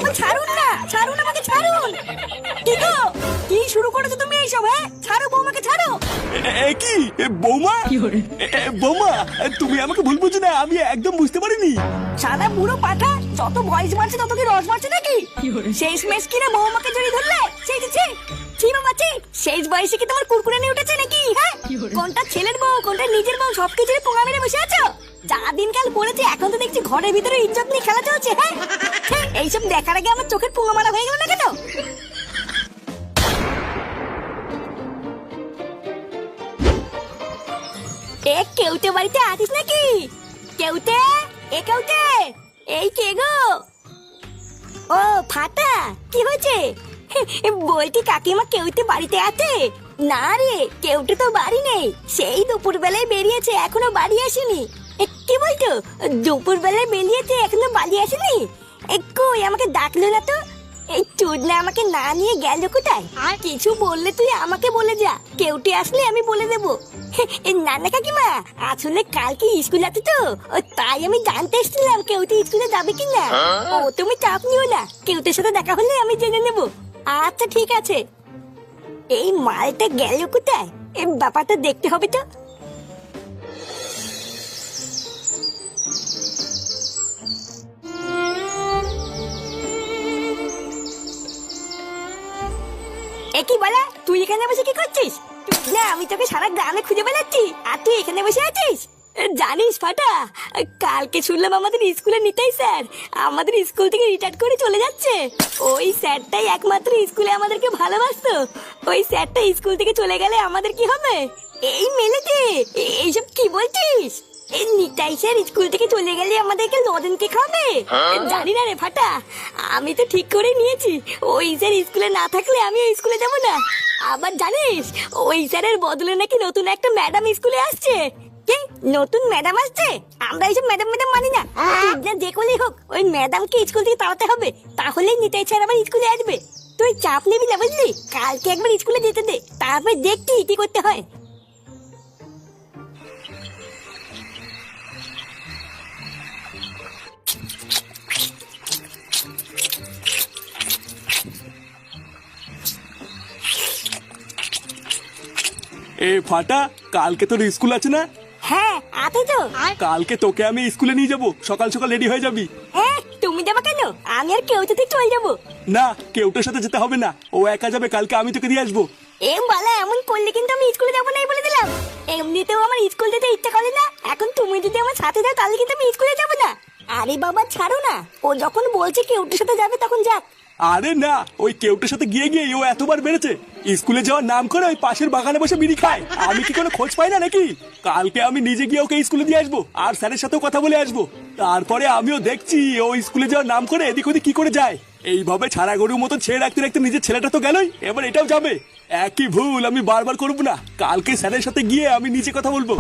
বাবা ছাড়ুন না, ছাড়ুন আমাকে, ছাড়ুন। কি গো, কি শুরু করেছো তুমি এইসব? হ্যাঁ, ছাড়ো বৌমাকে, ছাড়ো। কি বৌমা? বৌমা, তুমি আমাকে ভুল বুঝো না, আমি একদম বুঝতে পারিনি। সাদা বুড়ো পাঠা, যত বয়স বাড়ছে তত কি রস বাড়ছে নাকি? শেষ মেশ কিনা বৌমাকে জড়িয়ে ধরলে? ছি বাবা ছি, শেষ বয়সে কি তোমার কুরকুরে নিয়ে উঠেছে নাকি? হ্যাঁ, কোনটা ছেলের বউ কোনটা নিজের বউ সবকিছুর পোঙা মেরে বসে আছো। যা দিনকাল পড়েছে, এখন তো দেখছি ঘরের ভিতরে ইজ্জত নিয়ে খেলা চলছে। হ্যাঁ, এইসব দেখার আগে আমার চোখের পোঙা মারা হয়ে গেল না কেন? কেউটে বাড়িতে আছিস নাকি? কেউটে, কেউটে, এই কে গো? ও ফাটা, কি হয়েছে? বলছি কাকিমা কেউটে বাড়িতে আছে? না রে, কেউটে তো বাড়ি নেই, সেই দুপুর বেলায় বেরিয়েছে, এখনো বাড়ি আসেনি। কি বলতো, দুপুর বেলায় বেরিয়েছে, এখনো বাড়ি আসেনি? কই আমাকে ডাকলো না তো? এই চুদনা আমাকে না নিয়ে গেল কোথায়? আর কিছু বললে তুই আমাকে বলে যা, কেউটে আসলে আমি বলে দেবো। না না কাকিমা, আসলে কালকে স্কুল আছে তো, তাই আমি জানতে এসেছিলাম কেউটে স্কুলে যাবে কিনা। ও তুমি চাপ নিও না, কেউটের সাথে দেখা হলে আমি জেনে নেবো। আচ্ছা ঠিক আছে। এই মালটা গেল কোথায়? এই ব্যাপারটা দেখতে হবে তো। কি বলা, তুই এখানে বসে কি করছিস? না, আমি তোকে সারা গ্রামে খুঁজে বেড়াচ্ছি আর তুই এখানে বসে আছিস? জানিস ফাটা, কালকে শুনলাম আমাদের স্কুলে নিতাই স্যার আমাদের স্কুল থেকে রিটায়ার করে চলে যাচ্ছে। ওই স্যারটাই একমাত্র স্কুলে আমাদেরকে ভালোবাসতো। ওই স্যারটা স্কুল থেকে চলে গেলে আমাদের কি হবে? এই মেলেতে এইসব কি বলছিস? এই নিতাই স্যার স্কুল থেকে চলে গেলে আমাদেরকে লজেন কে খাবে? জানি না রে ফাটা, আমি তো ঠিক করে নিয়েছি ওই স্যার স্কুলে না থাকলে আমি ওই স্কুলে যাব না। আবার জানিস, ওই স্যারের বদলে নাকি নতুন একটা ম্যাডাম স্কুলে আসছে। কি নতুন ম্যাডাম আসছে? আমরা এইসব ম্যাডাম ম্যাডাম মানি না। যে কোলেই হোক, ওই ম্যাডামকে স্কুল থেকে তাড়াতে হবে, তাহলেই নিতাই স্যার আবার স্কুলে আসবে। তুই চাপ নিবি না বুঝলি, কালকে একবার স্কুলে যেতে দে, তারপর দেখছি কি করতে হয়। এ ফাটা, কালকে তোর স্কুল আছে না? হ্যাঁ আছে তো। কালকে তোকে আমি স্কুলে নিয়ে যাবো, সকাল সকাল রেডি হয়ে যাবি। হ্যাঁ, তুমি যাবে কেন? আমি আর কেউ থেকে চলে যাবো। না, কেউটার সাথে যেতে হবে না, ও একা যাবে, কালকে আমি তোকে দিয়ে আসবো। বালা, এমন করলে কিন্তু আমি স্কুলে যাবো নাই বলে দিলাম। এমনিতেও আমার স্কুল যেতে ইচ্ছা করে না, এখন তুমি যদি আমার সাথে যাও তাহলে কিন্তু আমি স্কুলে যাবো না। আরে বাবা ছাড়ো না, ও যখন বলছে কেউটার সাথে যাবে তখন যাক। আরে না, ওই কেউটার সাথে গিয়ে গিয়ে ও এতবার বেড়েছে, স্কুলে যাওয়ার নাম করে ওই পাশের বাগানে বসে বিড়ি খায়। আমি কি কোনো খোঁজ পাই না নাকি? কালকে আমি নিজে গিয়ে ওকে স্কুলে দিয়ে আসবো, আর স্যারের সাথেও কথা বলে আসবো। তারপরে আমিও দেখছি ও স্কুলে যাওয়ার নাম করে এদিক ওদিক কি করে যায়। এইভাবে ছাড়া গরুর মতো ছেড়ে রাখতে রাখতে নিজের ছেলেটা তো গেলই, এবার এটাও যাবে। একই ভুল আমি বারবার করবো না, কালকে স্যারের সাথে গিয়ে আমি নিজে কথা বলবো।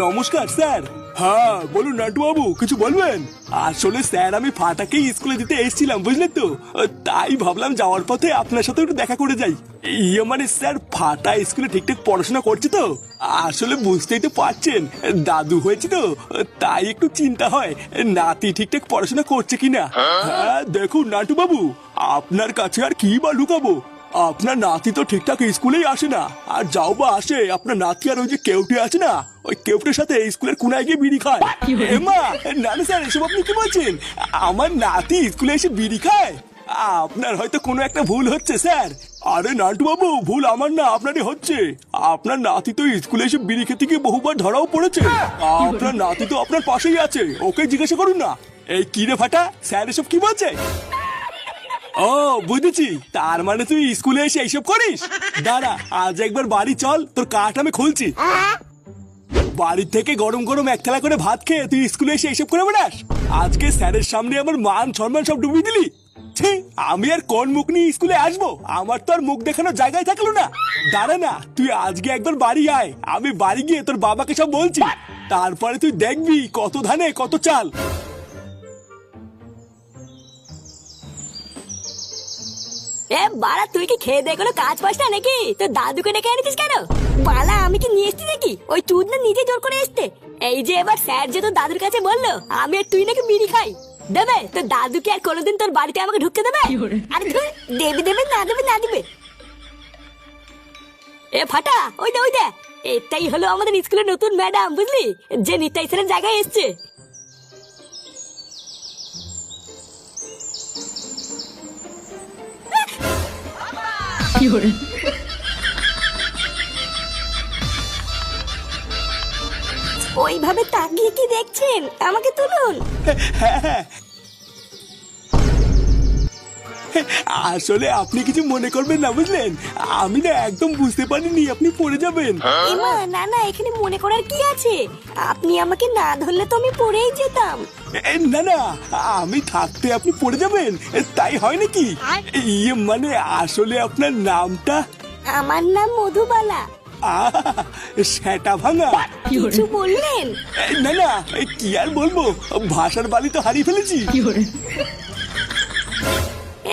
নমস্কার স্যার। হ্যাঁ বলুন নাটু বাবু, কিছু বলবেন? আসলে স্যার আমি ফাটাকেই স্কুলে দিতে এসেছিলাম বুঝলেন তো, তাই ভাবলাম যাওয়ার পথে আপনার সাথে একটু দেখা করে যাই। মানে স্যার, ফাটা স্কুলে ঠিকঠাক পড়াশোনা করছে তো? আসলে বুঝতেই তো পারছেন, দাদু হয়েছে তো, তাই একটু চিন্তা হয় নাতি ঠিকঠাক পড়াশোনা করছে কিনা। হ্যাঁ দেখুন নাটু বাবু, আপনার কাছে আর কি বা লুকাবো, আপনার নাতি তো ঠিকঠাক স্কুলেই আসে না, আর যাও বা আসে আপনার নাতি আর ওই যে কেউটে আছে না, ওই কেউটের সাথে স্কুলের কোনায় গিয়ে বিড়ি খায়। এমা না না স্যার, এসব আপনি কি বলছেন? আমার নাতি স্কুলে এসে বিড়ি খায়? আপনার হয়তো কোনো একটা ভুল হচ্ছে স্যার। আরে নান্টু বাবু, ভুল আমার না আপনারই হচ্ছে। আপনার নাতি তো স্কুলে এসে বিড়ি খেতে গিয়ে বহুবার ধরাও পড়েছে। আপনার নাতি তো আপনার পাশেই আছে, ওকে জিজ্ঞাসা করুন না। এই কি রে ফাটা, স্যার এসব কি বলছে? ও বুঝেছি, তার মানে তুই স্কুলে এসে এইসব করিস। দাঁড়া, আজ একবার বাড়ি চল, তোর কাঠ আমি খুলছি। বাড়ি থেকে গরম গরম এক থালা করে ভাত খেয়ে তুই স্কুলে এসে এইসব করে বেড়াস? আজকে স্যারের সামনে আমার মান সম্মান সব ডুবিয়ে দিলি। ছি, আমি আর কোন মুখ নিয়ে স্কুলে আসবো? আমার তো আর মুখ দেখানোর জায়গায় থাকলো না। দাঁড়া না, তুই আজকে একবার বাড়ি আয়, আমি বাড়ি গিয়ে তোর বাবাকে সব বলছি। তারপরে তুই দেখবি কত ধানে কত চাল। এ বাড়া, তুই কি খেয়ে দিয়ে কোনো কাজ পাস না নাকি? তোর দাদুকে ডেকে এনেছিস কেন? বালা, আমি কি নিয়ে এসছি নাকি? ওই তুই না নিজে জোর করে এসতে। এই যে এবার স্যার যে তোর দাদুর কাছে বললো আমি আর তুই নাকি বিড়ি খাই, দেবে তোর দাদুকে আর কোনোদিন তোর বাড়িতে আমাকে ঢুকতে দেবে? আরে ধুর, দেবে দেবে না দেবে না দিবে। এ ফাটা, ওই দে ওই দে, এটাই হলো আমাদের স্কুলের নতুন ম্যাডাম, বুঝলি, যে নিতাই স্যারের জায়গায় এসছে। ওইভাবে তাকিয়ে কি দেখছেন? আমাকে তুলুন। আসলে আপনি কিছু মনে করবেন না, বুঝলেন? আমি না একদম বুঝতে পারিনি আপনি পড়ে যাবেন। এমা, না না, এখানে মনে করার কি আছে? আপনি আমাকে না ধরলে তো আমি পড়েই যেতাম। না না, আমি থাকতে আপনি পড়ে যাবেন তাই হয় নাকি? ইয়ে মানে আসলে আপনার নামটা? আমার নাম মধুবালা। সেটা ভাঙা। কিছু বললেন? না না, কি আর বলবো, ভাষার বালি তো হারিয়ে ফেলেছি।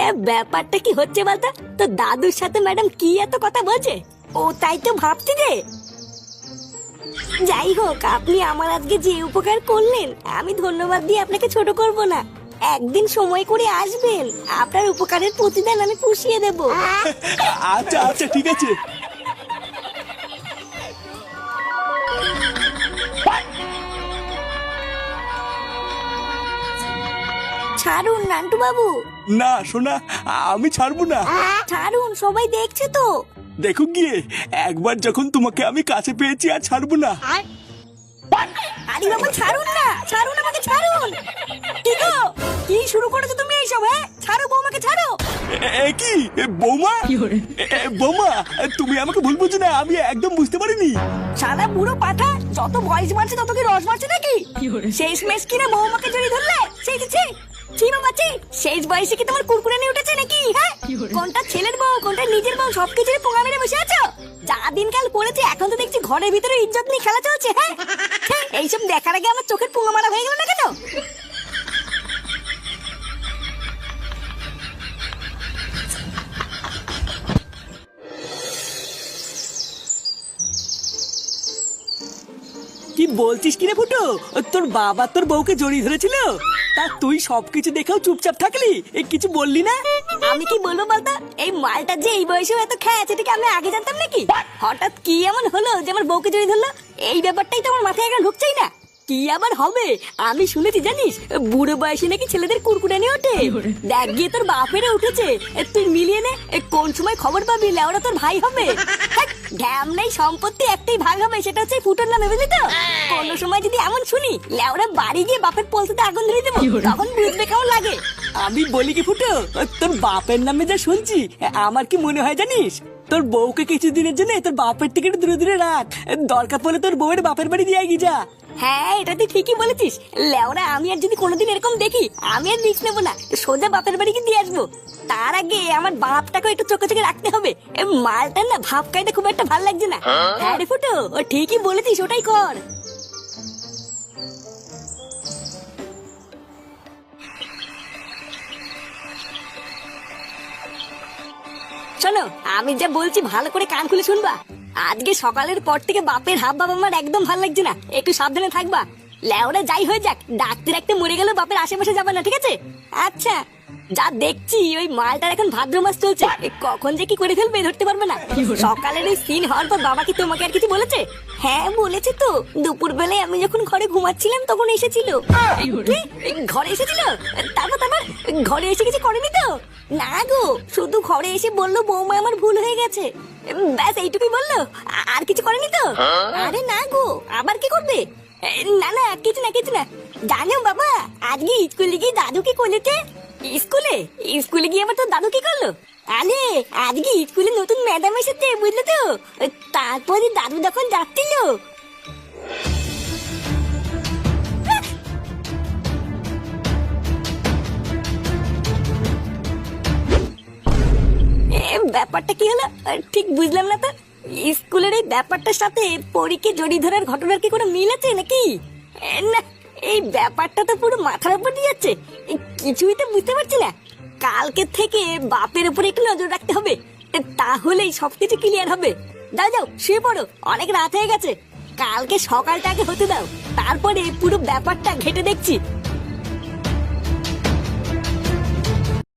এ ব্যাপারটা কি হচ্ছে বলতো? তো দাদুর সাথে ম্যাডাম কি এত কথা বলছে? ও তাই তো ভাবছি যে। যাই হোক, আপনি আমার আজকে যে উপকার করলেন, আমি ধন্যবাদ দিয়ে আপনাকে ছোট করব না। একদিন সময় করে আসবেন, আপনার উপকারের প্রতিদান আমি পুষিয়ে দেব। আচ্ছা আচ্ছা, ঠিক আছে। ছাড়ুন নান্টু বাবু। না শোনা, আমি ছাড়বো না। ছাড়ুন, সবাই দেখছে তো। দেখো গিয়ে, একবার যখন তোমাকে আমি কাছে পেয়েছি আর ছাড়বো না। আরে বাবা, ছাড়ুন না, ছাড়ুন আমাকে, ছাড়ুন। কি গো, কি শুরু করেছো তুমি এইসব? হ্যাঁ, ছাড়ো বৌমাকে, ছাড়ো। কি বৌমা? বৌমা, তুমি আমাকে ভুল বুঝছো না, আমি একদম বুঝতে পারিনি। সাদা বুড়ো পাঠা, যত বয়স বাড়ছে তত কি রস বাড়ছে নাকি? শেষ মেশ কিনা বৌমাকে জড়িয়ে ধরলে? সেই বাবা, শেষ বয়সে কি তোমার কুরকুরে নিয়ে উঠেছে নাকি? হ্যাঁ, কোনটা ছেলের বউ কোনটা নিজের বউ সবকিছুরই পোঙা মেরে বসে আছো। যা দিনকাল পড়েছে, এখন তো দেখছি ঘরের ভিতরে ইজ্জত নিয়ে খেলা চলছে। হ্যাঁ, এইসব দেখার আগে আমার চোখের পোঙা মারা হয়ে গেল না কেন? কি বলছিস কিরে ফুটো? তোর বাবা তোর বউকে জড়িয়ে ধরেছিল, তা তুই সবকিছু দেখেও চুপচাপ থাকলি, কিছু বললি না? আমি কি বলবো বলতো? এই মালটা যে এই বয়সেও এত খেয়েছে, এটাকে আমি আগে জানতাম নাকি? হঠাৎ কি এমন হলো যে আমার বউকে জড়িয়ে ধরলো? এই ব্যাপারটাই তো আমার মাথায় এখন ঢুকছেই না। কি আবার হবে? আমি শুনেছি জানিস, বুড়ো বয়সে নাকি ছেলেদের কুরকুরে নিয়ে ওঠে। দেখ গিয়ে তোর বাপেরে উঠেছে, তুই মিলিয়ে নে, কোন সময় খবর পাবি লেওরা তোর ভাই হবে। ঢ্যাম নেই, সম্পত্তি একটাই ভাগ হবে, সেটা হচ্ছে ফুটোর নামে, বুঝলি তো? কোনো সময় যদি এমন শুনি লেওরা বাড়ি গিয়ে বাপের পলতে আগুন ধরে দেবো, তখন বুঝবে কেমন লাগে। আমি বলি কি ফুটো, তোর বাপের নামে যা শুনছি, আমার কি মনে হয় জানিস, তোর বউকে কিছুদিনের জন্য তোর বাপের থেকে একটু দূরে দূরে রাখ, দরকার পড়লে তোর বউয়ের বাপের বাড়ি দিয়ে গিয়ে যা। হ্যাঁ, এটা তুই ঠিকই বলেছিস। লেওরা, আমি আর যদি কোনোদিন এরকম দেখি, আমি আর রিস্ক নেবো না, সোজা বাপের বাড়ি গিয়ে দিয়ে আসবো। তার আগে আমার বাপটাকে একটু চোখে চোখে রাখতে হবে। মালটার না ভাব খাইতে খুব একটা ভালো লাগছে না। হ্যাঁ রে ফুটো, ও ঠিকই বলেছিস, ওটাই কর। শোনো, আমি যা বলছি ভালো করে কান খুলে শুনবা। আজকে সকালের পর থেকে বাপের হাব ভাব আমার একদম ভালো লাগছে না, একটু সাবধানে থাকবা। লেওরা যাই হয়ে যাক, ডাকতে ডাকতে মরে গেল বাপের আশেপাশে যাবে না, ঠিক আছে? আচ্ছা, যা দেখছি ওই মালটার এখন ভাদ্র মাস চলছে, কখন যে কি করে ফেলবে ধরতে পারবে না। সকালের ওই সিন হওয়ার পর বাবা কি তোমাকে আর কিছু বলেছে? হ্যাঁ বলেছে তো, দুপুর বেলায় আমি যখন ঘরে ঘুমাচ্ছিলাম তখন এসেছিল। কি? ঘরে এসেছিল? তারপর ঘরে এসে কিছু করেনি তো? না গো, শুধু ঘরে এসে বললো বৌমা আমার ভুল হয়ে গেছে, ব্যাস এইটুকুই বললো, আর কিছু করেনি তো? আরে না গো, আবার কি করবে? না না, কিছু না কিছু না। জানো বাবা, আজকে স্কুলে গিয়ে দাদু কি করেছে? স্কুলে গিয়ে আবার তোর দাদু কি করলো? আরে আজকে স্কুলে নতুন ম্যাডাম এসেছে, বুঝলে তো? তারপরে দাদু যখন যাচ্ছিল, ব্যাপারটা কি হলো ঠিক বুঝলাম না তো। স্কুলের এই ব্যাপারটার সাথে পরীকে জড়ি ধরার ঘটনার কি কোনো মিল আছে নাকি? না, এই ব্যাপারটা তো পুরো মাথার উপর দিয়ে যাচ্ছে। কিছুই তো বুঝতে পারছি না। কালকে থেকে বাপের উপরে একটু নজর রাখতে হবে, তাহলেই সবকিছু ক্লিয়ার হবে। যাও যাও শুয়ে পড়ো, অনেক রাত হয়ে গেছে। কালকে সকালটা আগে হতে দাও, তারপরে পুরো ব্যাপারটা ঘেটে দেখছি।